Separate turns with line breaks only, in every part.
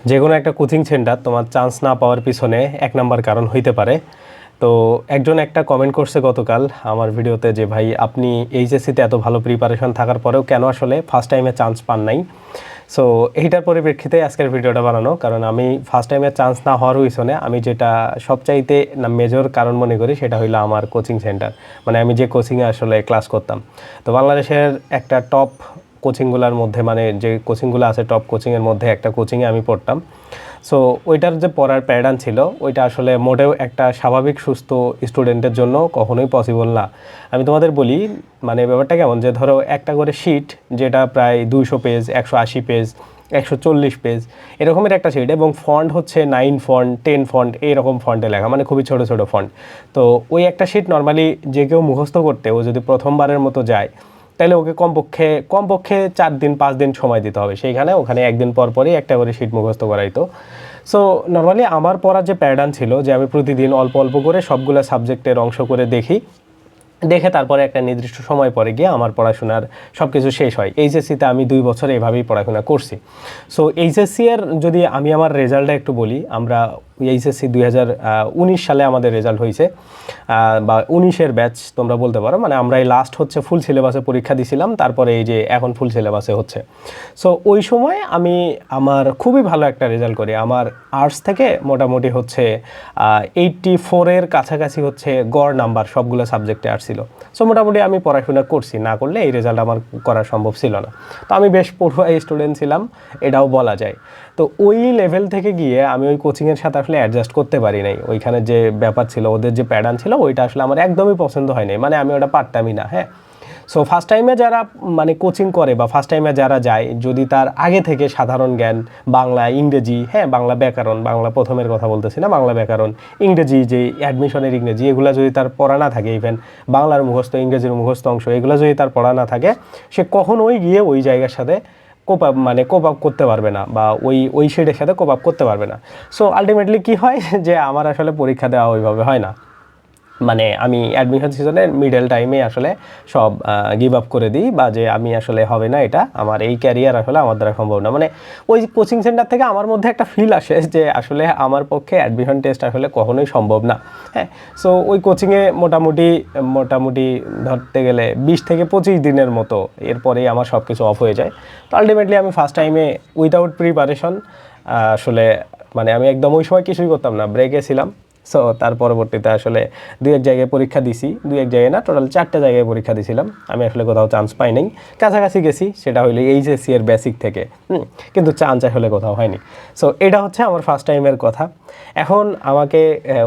যে কোনো একটা কোচিং সেন্টার তোমার চান্স না পাওয়ার পিছনে এক নাম্বার কারণ হইতে পারে। তো একজন একটা কমেন্ট করছে গতকাল আমার ভিডিওতে যে ভাই আপনি এইচএসসিতে এত ভালো প্রিপারেশন থাকার পরেও কেন আসলে ফার্স্ট টাইমে চান্স পান নাই। সো এইটার পরিপ্রেক্ষিতে আজকের ভিডিওটা বানানো, কারণ আমি ফার্স্ট টাইমে চান্স না হওয়ার পিছনে আমি যেটা সবচাইতে মেজর কারণ মনে করি সেটা হইলো আমার কোচিং সেন্টার, মানে আমি যে কোচিংয়ে আসলে ক্লাস করতাম। তো বাংলাদেশের একটা টপ কোচিংগুলোর মধ্যে, মানে যে কোচিংগুলো আছে টপ কোচিংয়ের মধ্যে একটা কোচিংয়ে আমি পড়তাম। সো ওইটার যে পড়ার প্যাটার্ন ছিল ওইটা আসলে মোটেও একটা স্বাভাবিক সুস্থ স্টুডেন্টের জন্য কখনোই পসিবল না। আমি তোমাদের বলি, মানে ব্যাপারটা কেমন, যে ধরো একটা করে শিট যেটা প্রায় 200 পেজ, 180 পেজ, 140 পেজ এরকমের একটা শিট, এবং ফন্ট হচ্ছে 9 ফন্ট, 10 ফন্ট এইরকম ফন্টে লেখা, মানে খুবই ছোটো ছোটো ফন্ট। তো ওই একটা শিট নর্মালি যে কেউ মুখস্থ করতে, ও যদি প্রথমবারের মতো যায় তাহলে ওকে কমপক্ষে 4 দিন 5 দিন সময় দিতে হবে। সেইখানে ওখানে একদিন পর পরই একটা করে শিট মুখস্থ করাইতো। সো নর্মালি আমার পড়ার যে প্যাটার্ন ছিল যে আমি প্রতিদিন অল্প অল্প করে সবগুলো সাবজেক্টের অংশ করে দেখে তারপরে একটা নির্দিষ্ট সময় পরে গিয়ে আমার পড়াশোনার সব কিছু শেষ হয়। এইচএসসিতে আমি 2 বছর এইভাবেই পড়াশোনা করছি। সো এইচএসসি এর যদি আমি আমার রেজাল্টটা একটু বলি, আমরা এইচএসসি 2019 সালে আমাদের রেজাল্ট হয়েছে, বা 19-এর ব্যাচ তোমরা বলতে পারো। মানে আমরা এই লাস্ট হচ্ছে ফুল সিলেবাসে পরীক্ষা দিছিলাম, তারপরে এই যে এখন ফুল সিলেবাসে হচ্ছে। সো ওই সময় আমি আমার খুবই ভালো একটা রেজাল্ট করি। আমার আর্টস থেকে মোটামুটি হচ্ছে 84-এর কাছাকাছি হচ্ছে গড় নাম্বার সবগুলো সাবজেক্টে আসছিল। সো মোটামুটি আমি পড়াশোনা করছি, না করলে এই রেজাল্ট আমার করা সম্ভব ছিল না। তো আমি বেশ পড়ুয়া স্টুডেন্ট ছিলাম, এটাও বলা যায়। তো ওই লেভেল থেকে গিয়ে আমি ওই কোচিংয়ের সাথে আসলে অ্যাডজাস্ট করতে পারি নাই। ওইখানে যে ব্যাপার ছিল, ওদের যে প্যাটার্ন ছিল, ওইটা আসলে আমার একদমই পছন্দ হয় নাই, মানে আমি ওটা পারতামই না। হ্যাঁ, সো ফার্স্ট টাইমে যারা মানে কোচিং করে বা ফার্স্ট টাইমে যারা যায়, যদি তার আগে থেকে সাধারণ জ্ঞান, বাংলা, ইংরেজি, হ্যাঁ বাংলা ব্যাকরণ, বাংলা প্রথমের কথা বলতেছি না, বাংলা ব্যাকরণ, ইংরেজি যে অ্যাডমিশনের ইংরেজি, এগুলো যদি তার পড়া না থাকে, ইভেন বাংলার মুখস্থ, ইংরেজির মুখস্থ অংশ, এগুলো যদি তার পড়া না থাকে, সে কখনোই গিয়ে ওই জায়গার সাথে কোপ আপ করতে পারবে না, বা ওই শেডের সাথে কোপ আপ করতে পারবে না। সো আলটিমেটলি কী হয় যে আমার আসলে পরীক্ষা দেওয়া ওইভাবে হয় না। মানে আমি অ্যাডমিশন সিজনের মিডল টাইমে আসলে সব গিভ আপ করে দিই, বা যে আমি আসলে হবে না, এটা আমার এই ক্যারিয়ার আসলে আমার দ্বারা সম্ভব না। মানে ওই কোচিং সেন্টার থেকে আমার মধ্যে একটা ফিল আসে যে আসলে আমার পক্ষে অ্যাডমিশন টেস্ট আসলে কখনোই সম্ভব না। হ্যাঁ, সো ওই কোচিংয়ে মোটামুটি ধরতে গেলে 20 থেকে 25 দিনের মতো, এরপরেই আমার সব কিছু অফ হয়ে যায়। তো আলটিমেটলি আমি ফার্স্ট টাইমে উইদাউট প্রিপারেশন আসলে, মানে আমি একদম ওই সময় কিছুই করতাম না, ব্রেকে ছিলাম। সো তার পরবর্তীতে আসলে 2-1 জায়গায় পরীক্ষা দিছি, 2-1 জায়গায় না, টোটাল 4টে জায়গায় পরীক্ষা দিছিলাম। আমি আসলে কোথাও চান্স পাই নাই, কাছাকাছি গেছি, সেটা হইলো এইচএসসি এর বেসিক থেকে, কিন্তু চান্স আসলে কোথাও হয়নি। সো এটা হচ্ছে আমার ফার্স্ট টাইমের কথা। এখন আমাকে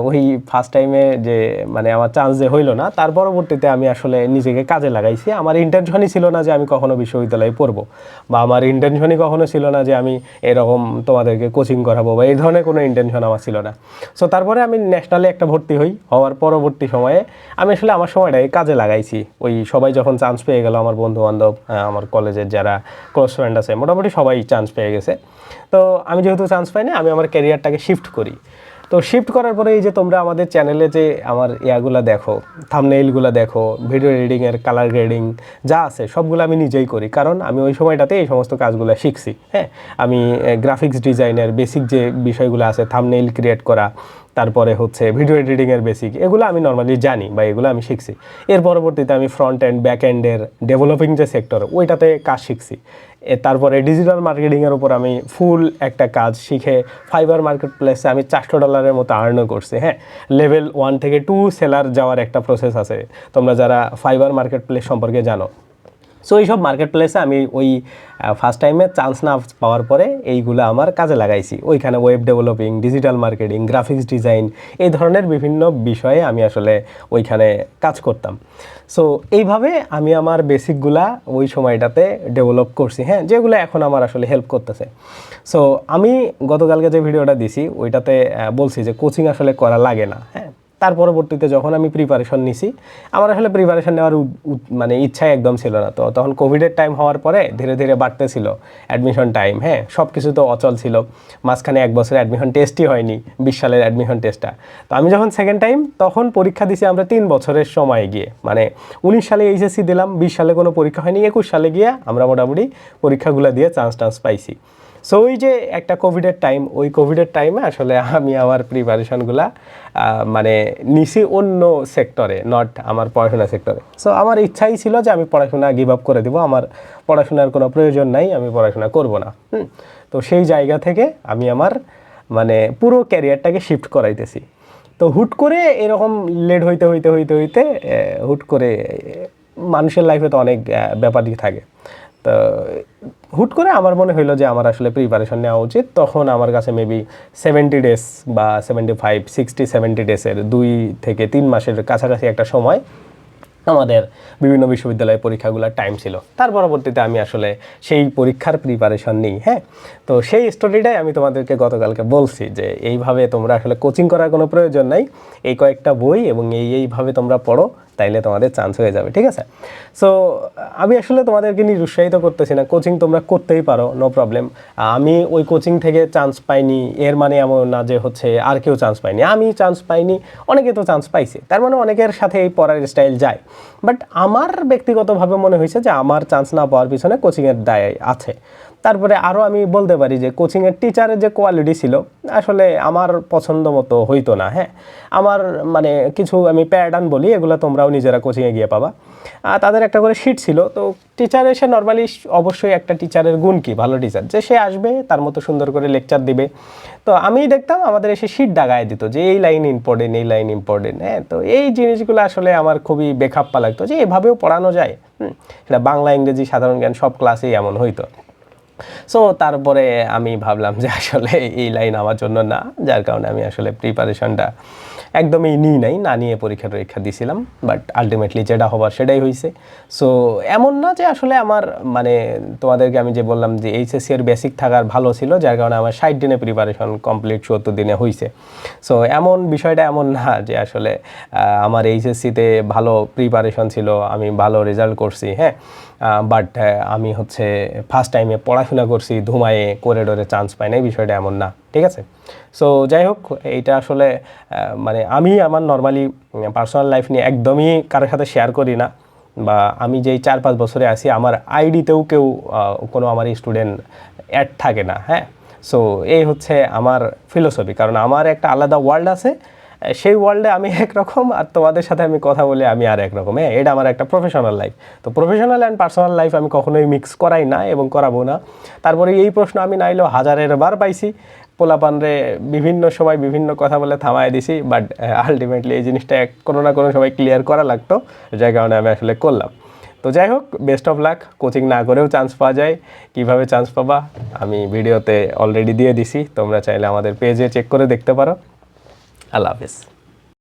ওই ফার্স্ট টাইমে যে মানে আমার চান্স যে হইলো না, তার পরবর্তীতে আমি আসলে নিজেকে কাজে লাগাইছি। আমার ইন্টেনশনই ছিল না যে আমি কখনো বিশ্ববিদ্যালয়ে পড়বো, বা আমার ইন্টেনশনই কখনো ছিল না যে আমি এরকম তোমাদেরকে কোচিং করাবো, বা এই ধরনের কোনো ইন্টেনশন আমার ছিল না। সো তারপরে আমি ন্যাশনালে একটা ভর্তি হওয়ার পরবর্তী সময়ে আমি আসলে আমার সময়টাই কাজে লাগাইছি। ওই সবাই যখন চান্স পেয়ে গেল, আমার বন্ধুবান্ধব, আমার কলেজের যারা ক্লোজ ফ্রেন্ড আছে, মোটামুটি সবাই চান্স পেয়ে গেছে। তো আমি যেহেতু চান্স পাইনি, আমি আমার ক্যারিয়ারটাকে শিফট করি। তো শিফট করার পরে এই যে তোমরা আমাদের চ্যানেলে যে আমার ইয়াগুলো দেখো, থাম্বনেইলগুলো দেখো, ভিডিও এডিটিংয়ের কালার গ্রেডিং যা আছে সবগুলো আমি নিজেই করি, কারণ আমি ওই সময়টাতে এই সমস্ত কাজগুলো শিখছি। হ্যাঁ, আমি গ্রাফিক্স ডিজাইনের বেসিক যে বিষয়গুলো আছে, থাম্বনেইল ক্রিয়েট করা, তারপরে হচ্ছে ভিডিও এডিটিংয়ের বেসিক, এগুলো আমি নর্মালি জানি বা এগুলো আমি শিখছি। এর পরবর্তীতে আমি ফ্রন্ট এন্ড ব্যাক এন্ডের ডেভেলপিং যে সেক্টর, ওইটাতে কাজ শিখছি। তারপরে ডিজিটাল মার্কেটিংয়ের উপর আমি ফুল একটা কাজ শিখে ফাইবার মার্কেট প্লেসে আমি $400 মতো আর্নও করছি। হ্যাঁ, লেভেল 1 থেকে 2 সেলার যাওয়ার একটা প্রসেস আছে, তোমরা যারা ফাইবার মার্কেট প্লেস সম্পর্কে জানো। সো এইসব মার্কেট প্লেসে আমি ওই ফার্স্ট টাইমে চান্স না পাওয়ার পরে এইগুলো আমার কাজে লাগাইছি। ওইখানে web developing, digital marketing, graphics design, এই ধরনের বিভিন্ন বিষয়ে আমি আসলে ওইখানে কাজ করতাম। সো এইভাবে আমি আমার বেসিকগুলা ওই সময়টাতে ডেভেলপ করছি, হ্যাঁ, যেগুলো এখন আমার আসলে হেল্প করতেছে। সো আমি গতকালকে যে ভিডিওটা দিছি ওইটাতে বলছি যে কোচিং আসলে করা লাগে না। হ্যাঁ, তার পরবর্তীতে যখন আমি প্রিপারেশন নিছি, আমার আসলে প্রিপারেশন নেওয়ার মানে ইচ্ছাই একদম ছিল না। তো তখন কোভিডের টাইম হওয়ার পরে ধীরে ধীরে বাড়তেছিল অ্যাডমিশন টাইম। হ্যাঁ, সব কিছু তো অচল ছিল, মাঝখানে 1 বছর অ্যাডমিশন টেস্টই হয়নি, 20 সালের অ্যাডমিশন টেস্টটা। তো আমি যখন সেকেন্ড টাইম তখন পরীক্ষা দিছি আমরা 3 বছরের সময় গিয়ে, মানে 19 সালে এইচএসসি দিলাম, 20 সালে কোনো পরীক্ষা হয়নি, 21 সালে গিয়ে আমরা মোটামুটি পরীক্ষাগুলো দিয়ে চান্স পাইছি। সো ওই যে একটা কোভিডের টাইম, ওই কোভিডের টাইমে আসলে আমি আমার প্রিপারেশনগুলা মানে নিছি অন্য সেক্টরে, নট আমার পড়াশোনা সেক্টরে। সো আমার ইচ্ছাই ছিল যে আমি পড়াশোনা গিভ আপ করে দেবো, আমার পড়াশোনার কোনো প্রয়োজন নাই, আমি পড়াশোনা করব না। তো সেই জায়গা থেকে আমি আমার মানে পুরো ক্যারিয়ারটাকে শিফট করাইতেছি। তো হুট করে এরকম লেট হইতে হইতে হইতে হইতে হুট করে মানুষের লাইফে তো অনেক ব্যাপারই থাকে। তো হুট করে আমার মনে হইলো যে আমার আসলে প্রিপারেশন নেওয়া উচিত। তখন আমার কাছে মেবি 70 ডেজ বা 75, 60, 70 ডেজের 2 থেকে 3 মাসের কাছাকাছি একটা সময় আমাদের বিভিন্ন বিশ্ববিদ্যালয়ের পরীক্ষাগুলোর টাইম ছিল। তার পরবর্তীতে আমি আসলে সেই পরীক্ষার প্রিপারেশন নিই। হ্যাঁ, তো সেই স্টোরিটাই আমি তোমাদেরকে গতকালকে বলছি যে এইভাবে তোমরা আসলে কোচিং করার কোনো প্রয়োজন নাই, এই কয়েকটা বই এবং এইভাবে তোমরা পড়ো, তাইলে তোমাদের চান্স হয়ে যাবে। ঠিক আছে? সো আমি আসলে তোমাদেরকে নিরুৎসাহিত করতেছি না, কোচিং তোমরা করতেই পারো, নো প্রবলেম। আমি ওই কোচিং থেকে চান্স পাইনি এর মানে এমন না যে হচ্ছে আর কেউ চান্স পাইনি। আমি চান্স পাইনি, অনেকে তো চান্স পাইছে, তার মানে অনেকের সাথে এই পড়ার স্টাইল যায়। বাট আমার ব্যক্তিগতভাবে মনে হয়েছে যে আমার চান্স না পাওয়ার পিছনে কোচিংয়ের দায় আছে। তারপরে আরও আমি বলতে পারি যে কোচিংয়ের টিচারের যে কোয়ালিটি ছিল আসলে আমার পছন্দ মতো হইতো না। হ্যাঁ, আমার মানে কিছু আমি প্যাটার্ন বলি, এগুলো তোমরাও নিজেরা কোচিংয়ে গিয়ে পাবা। তাদের একটা করে শিট ছিল। তো টিচার এসে নর্মালি অবশ্যই একটা টিচারের গুণ কি, ভালো টিচার যে সে আসবে তার মতো সুন্দর করে লেকচার দিবে। তো আমি দেখতাম আমাদের এসে শিট দাগায় দিত যে এই লাইন ইম্পর্টেন্ট, এই লাইন ইম্পর্টেন্ট। হ্যাঁ, তো এই জিনিসগুলো আসলে আমার খুবই বেখাপ্পা লাগতো যে এভাবেও পড়ানো যায়। সেটা বাংলা, ইংরেজি, সাধারণ জ্ঞান সব ক্লাসেই এমন হইতো। সো তারপরে আমি ভাবলাম যে আসলে এই লাইন আমার জন্য না, যার কারণে আমি আসলে প্রিপারেশনটা একদমই নাই, না নিয়ে পরীক্ষা দিয়েছিলাম। বাট আলটিমেটলি যেটা হবার সেটাই হয়েছে। সো এমন না যে আসলে আমার মানে তোমাদেরকে আমি যে বললাম যে এইচএসসি এর বেসিক থাকার ভালো ছিল, যার কারণে আমার 60 দিনে প্রিপারেশন কমপ্লিট 70 দিনে হয়েছে। সো এমন বিষয়টা এমন না যে আসলে আমার এইচএসসিতে ভালো প্রিপারেশন ছিল, আমি ভালো রেজাল্ট করছি। হ্যাঁ, বাট আমি হচ্ছে ফার্স্ট টাইমে পড়াশোনা করছি, ধুমায়ে করিডোরে চান্স পাই না, এই বিষয়টা এমন না। ঠিক আছে? সো যাই হোক, এইটা আসলে মানে আমি আমার নর্মালি পার্সোনাল লাইফ নিয়ে একদমই কারোর সাথে শেয়ার করি না, বা আমি যেই 4-5 বছরে আছি আমার আইডিতেও কেউ কোনো আমার স্টুডেন্ট অ্যাড থাকে না। হ্যাঁ, সো এই হচ্ছে আমার ফিলোসফি, কারণ আমার একটা আলাদা ওয়ার্ল্ড আছে, সেই ওয়ার্ল্ডে আমি একরকম আর তোমাদের সাথে আমি কথা বলে আমি আর একরকম। হ্যাঁ, এটা আমার একটা প্রফেশনাল লাইফ। তো প্রফেশনাল অ্যান্ড পার্সোনাল লাইফ আমি কখনোই মিক্স করাই না এবং করাবো না। তারপরে এই প্রশ্ন আমি নাইলেও হাজারের বার পাইছি, পোলাপানরে বিভিন্ন সময় বিভিন্ন কথা বলে থামায় দিছি। বাট আলটিমেটলি এই জিনিসটা কোনো না কোনো সময় ক্লিয়ার করা লাগতো, যার কারণে আমি আসলে করলাম। তো যাই হোক, বেস্ট অফ লাক। কোচিং না করেও চান্স পাওয়া যায়, কীভাবে চান্স পাবা আমি ভিডিওতে অলরেডি দিয়ে দিছি, তোমরা চাইলে আমাদের পেজে চেক করে দেখতে পারো। আল্লাহ হাফেজ।